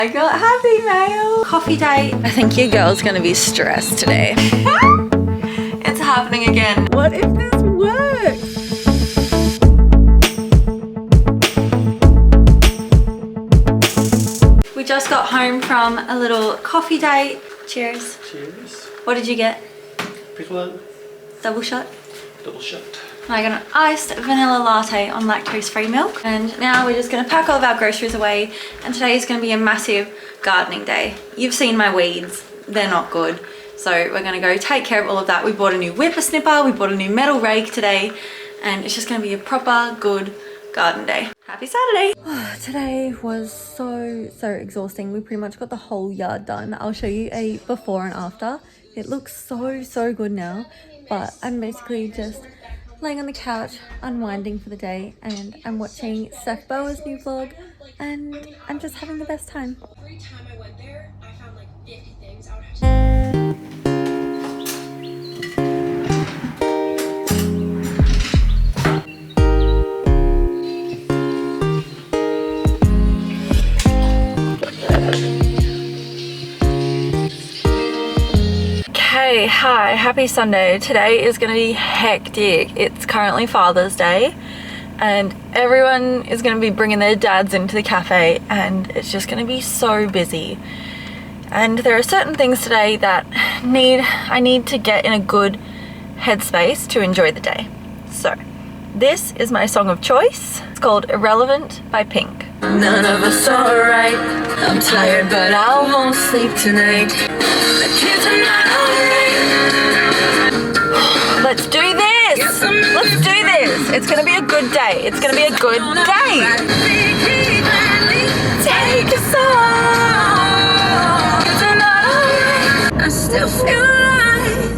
I got happy mail. Coffee date. I think your girl's gonna be stressed today. It's happening again. What if this works? We just got home from a little coffee date. Cheers. Cheers. What did you get? Piccolo. Double shot? Double shot. I got an iced vanilla latte on lactose-free milk. And now we're just gonna pack all of our groceries away. And today is gonna be a massive gardening day. You've seen my weeds, they're not good. So we're gonna go take care of all of that. We bought a new whipper snipper, we bought a new metal rake today, and it's just gonna be a proper good garden day. Happy Saturday. Today was so exhausting. We pretty much got the whole yard done. I'll show you a before and after. It looks so good now, but I'm basically just laying on the couch, unwinding for the day, and I'm watching Steph Boa's new vlog, and I'm just having the best time. Every time I went there, I found like 50 things I would have to... Hey, hi, happy Sunday. Today is gonna be hectic. It's currently Father's Day and everyone is gonna be bringing their dads into the cafe and it's just gonna be so busy. And there are certain things today that I need to get in a good headspace to enjoy the day. So this is my song of choice. It's called Irrelevant by Pink. None of us are right. I'm tired but I won't sleep tonight. The kids are not alright. Let's do this! Let's do this! It's gonna be a good day. It's gonna be a good day! Take a song. Kids are not alright. I still feel alive.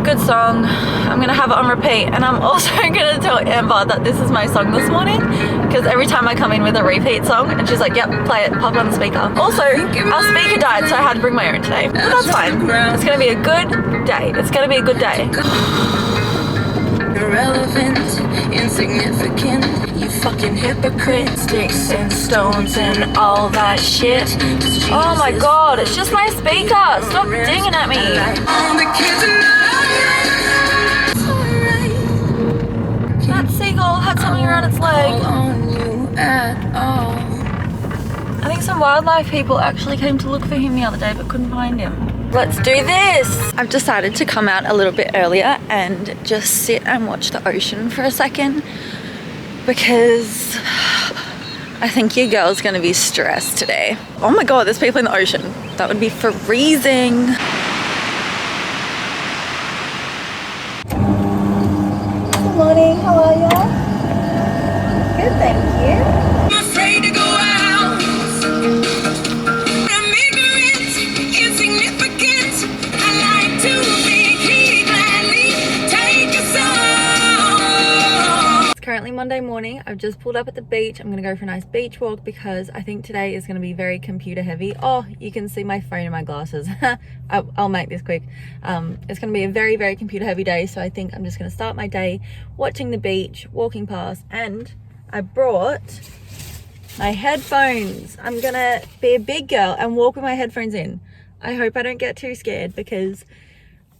Good song. I'm gonna have it on repeat, and I'm also gonna tell Amber that this is my song this morning because every time I come in with a repeat song and she's like, yep, play it, pop it on the speaker. Also, our speaker died, so I had to bring my own today, but that's fine. It's gonna be a good day. It's gonna be a good day. Irrelevant, insignificant, you fucking hypocrite. Sticks and stones and all that shit. Oh my god, it's just my speaker. Stop dinging at me. All the kids are That seagull had something around its leg. on you at all. I think some wildlife people actually came to look for him the other day but couldn't find him. Let's do this! I've decided to come out a little bit earlier and just sit and watch the ocean for a second because I think your girl's gonna be stressed today. Oh my god, there's people in the ocean. That would be freezing. Good morning, how are ya? Good, thank you. I'm afraid to go out. I'm ignorant, insignificant. I like to think he gladly take a song. It's currently Monday morning. I've just pulled up at the beach. I'm gonna go for a nice beach walk because I think today is gonna be very computer heavy. Oh, you can see my phone and my glasses. I'll make this quick. It's gonna be a very computer heavy day, so I think I'm just gonna start my day watching the beach, walking past, and I brought my headphones. I'm gonna be a big girl and walk with my headphones in. I hope I don't get too scared because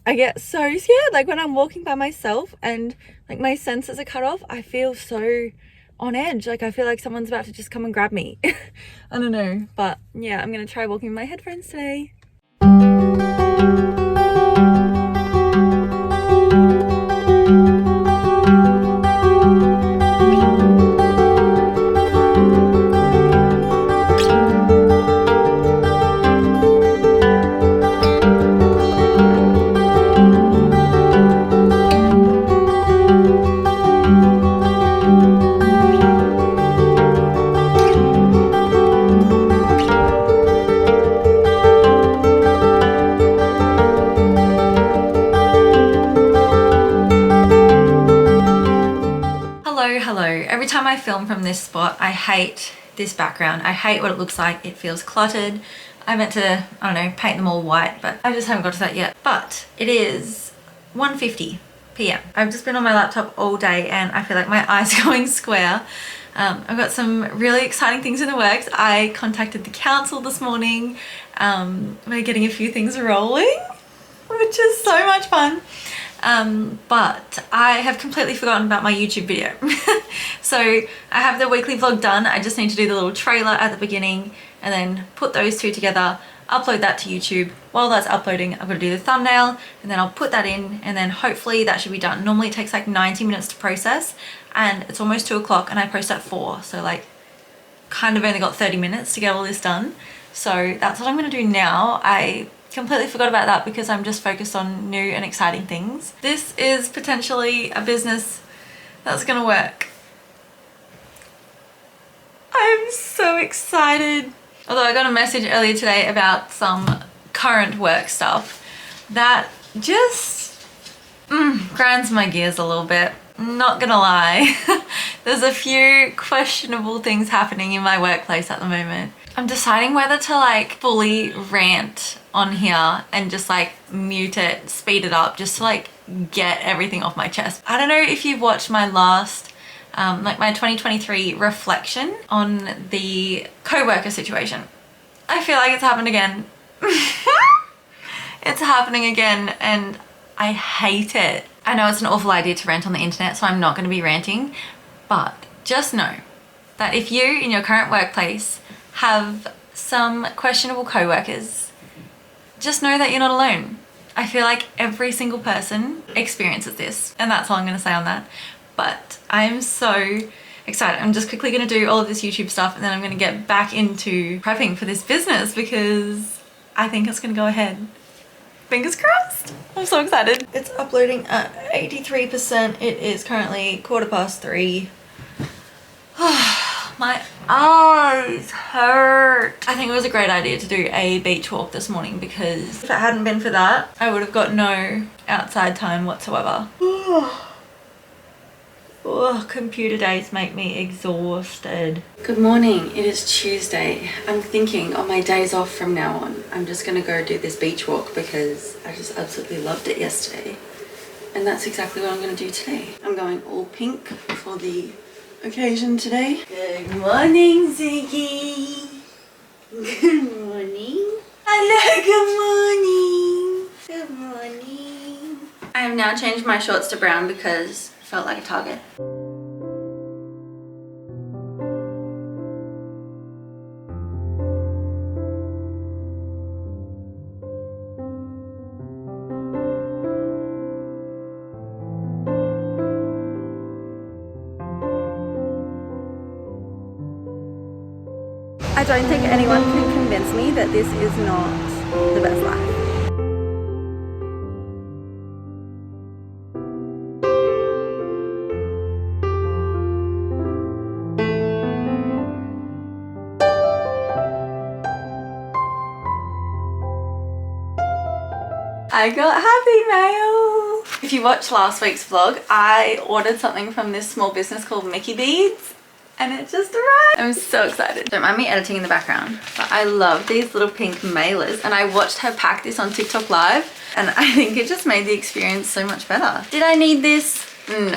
I get so scared. Like when I'm walking by myself and like my senses are cut off, I feel so on edge. Like I feel like someone's about to just come and grab me. I don't know, but yeah, I'm gonna try walking with my headphones today. Hello. Every time I film from this spot, I hate this background. I hate what it looks like. It feels cluttered. I meant to, I don't know, paint them all white, but I just haven't got to that yet. But it is 1:50 p.m. I've just been on my laptop all day and I feel like my eyes are going square. I've got some really exciting things in the works. I contacted the council this morning. We're getting a few things rolling, which is so much fun. But I have completely forgotten about my YouTube video. So I have the weekly vlog done. I just need to do the little trailer at the beginning and then put those two together, upload that to YouTube. While that's uploading, I've got to do the thumbnail and then I'll put that in and then hopefully that should be done. Normally it takes like 90 minutes to process and it's almost 2 o'clock and I post at 4. So like kind of only got 30 minutes to get all this done. So that's what I'm going to do now. I completely forgot about that because I'm just focused on new and exciting things. This is potentially a business that's going to work. I'm so excited. Although I got a message earlier today about some current work stuff that just grinds my gears a little bit. Not gonna lie. There's a few questionable things happening in my workplace at the moment. I'm deciding whether to like fully rant on here and just like mute it, speed it up, just to like get everything off my chest. I don't know if you've watched my last like my 2023 reflection on the co-worker situation. I feel like it's happened again. It's happening again and I hate it. I know it's an awful idea to rant on the internet, so I'm not going to be ranting, but just know that if you in your current workplace have some questionable co-workers, just know that you're not alone. I feel like every single person experiences this, and that's all I'm going to say on that. But I'm so excited. I'm just quickly going to do all of this YouTube stuff and then I'm going to get back into prepping for this business because I think it's going to go ahead. Fingers crossed. I'm so excited. It's uploading at 83%. It is currently 3:15. My eyes hurt. I think it was a great idea to do a beach walk this morning because if it hadn't been for that, I would have got no outside time whatsoever. Oh, computer days make me exhausted. Good morning, it is Tuesday. I'm thinking on my days off from now on, I'm just gonna go do this beach walk because I just absolutely loved it yesterday. And that's exactly what I'm gonna do today. I'm going all pink for the occasion today. Good morning, Ziggy. Good morning. Hello, good morning. Good morning. I have now changed my shorts to brown because I felt like a target. I don't think anyone can convince me that this is not the best life. I got happy mail. If you watched last week's vlog, I ordered something from this small business called Mickey Beads and it just arrived. I'm so excited. Don't mind me editing in the background, but I love these little pink mailers and I watched her pack this on TikTok live and I think it just made the experience so much better. Did I need this? No.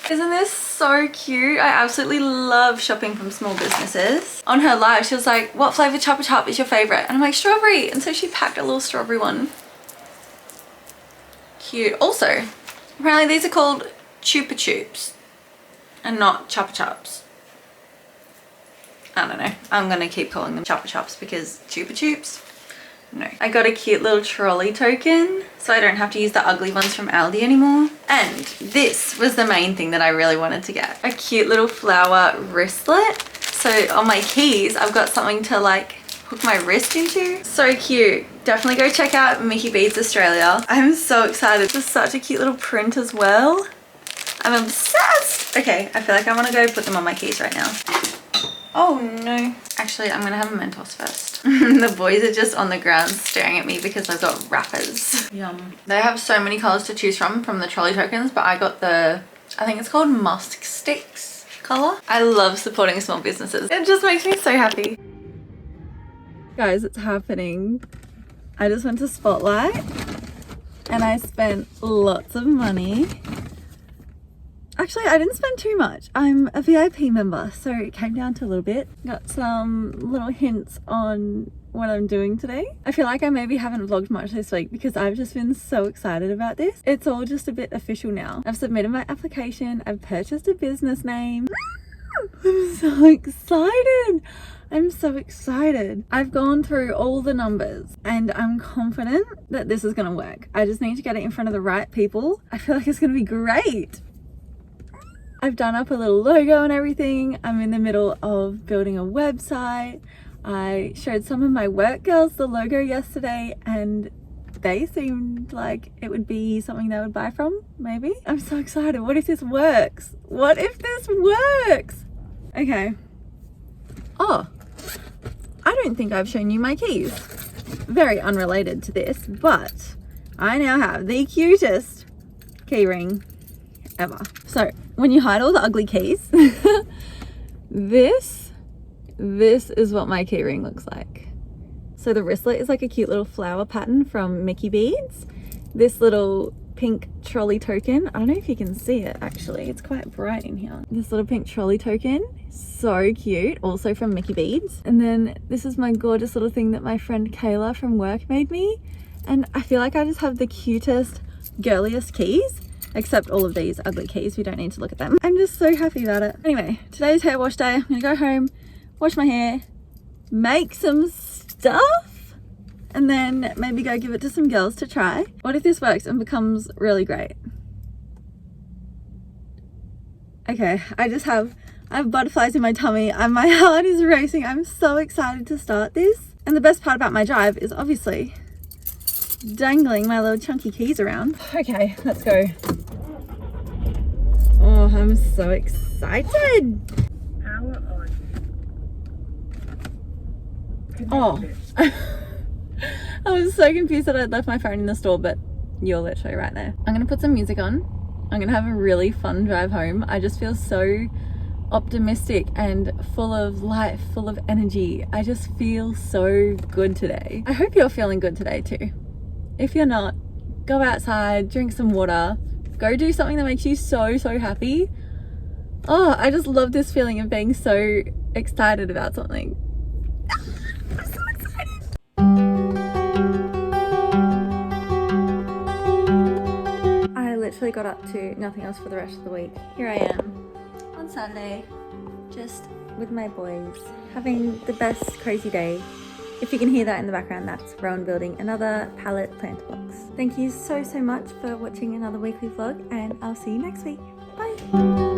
Isn't this so cute? I absolutely love shopping from small businesses. On her live, she was like, what flavor Chupa Chup is your favorite? And I'm like, strawberry. And so she packed a little strawberry one. Cute. Also, apparently these are called Chupa Chups and not Chupa Chups. I don't know. I'm gonna keep calling them Chupa Chups because Chupa Chups? No. I got a cute little trolley token so I don't have to use the ugly ones from Aldi anymore. And this was the main thing that I really wanted to get. A cute little flower wristlet. So on my keys, I've got something to like hook my wrist into. So cute. Definitely go check out Mickey Beads Australia. I'm so excited. This is such a cute little print as well. I'm obsessed. Okay, I feel like I want to go put them on my keys right now. Oh no. Actually, I'm gonna have a Mentos first. The boys are just on the ground staring at me because I've got wrappers. Yum. They have so many colors to choose from the trolley tokens, but I got the, I think it's called Musk Sticks color. I love supporting small businesses. It just makes me so happy. Guys, it's happening. I just went to Spotlight and I spent lots of money. Actually, I didn't spend too much. I'm a VIP member, so it came down to a little bit. Got some little hints on what I'm doing today. I feel like I maybe haven't vlogged much this week because I've just been so excited about this. It's all just a bit official now. I've submitted my application. I've purchased a business name. I'm so excited. I'm so excited. I've gone through all the numbers and I'm confident that this is gonna work. I just need to get it in front of the right people. I feel like it's gonna be great. I've done up a little logo and everything. I'm in the middle of building a website. I showed some of my work girls the logo yesterday and they seemed like it would be something they would buy from, maybe. I'm so excited. What if this works? What if this works? Okay. Oh, I don't think I've shown you my keys. Very unrelated to this, but I now have the cutest key ring ever. So when you hide all the ugly keys, this is what my key ring looks like. So the wristlet is like a cute little flower pattern from Mickey Beads. This little pink trolley token, I don't know if you can see it actually, it's quite bright in here. This little pink trolley token, so cute, also from Mickey Beads. And then this is my gorgeous little thing that my friend Kayla from work made me. And I feel like I just have the cutest, girliest keys, except all of these ugly keys, we don't need to look at them. I'm just so happy about it. Anyway, today's hair wash day. I'm gonna go home, wash my hair, make some stuff, and then maybe go give it to some girls to try. What if this works and becomes really great? Okay, I have butterflies in my tummy and my heart is racing. I'm so excited to start this. And the best part about my drive is obviously dangling my little chunky keys around. Okay, let's go. Oh, I'm so excited. Oh. I was so confused that I'd left my phone in the store, but you're literally right there. I'm gonna put some music on. I'm gonna have a really fun drive home. I just feel so optimistic and full of life, full of energy. I just feel so good today. I hope you're feeling good today too. If you're not, go outside, drink some water, go do something that makes you so happy. Oh, I just love this feeling of being so excited about something. I'm so excited. I literally got up to nothing else for the rest of the week. Here I am on Saturday, just with my boys, having the best crazy day. If you can hear that in the background, that's Rowan building another pallet plant box. Thank you so much for watching another weekly vlog, and I'll see you next week. Bye.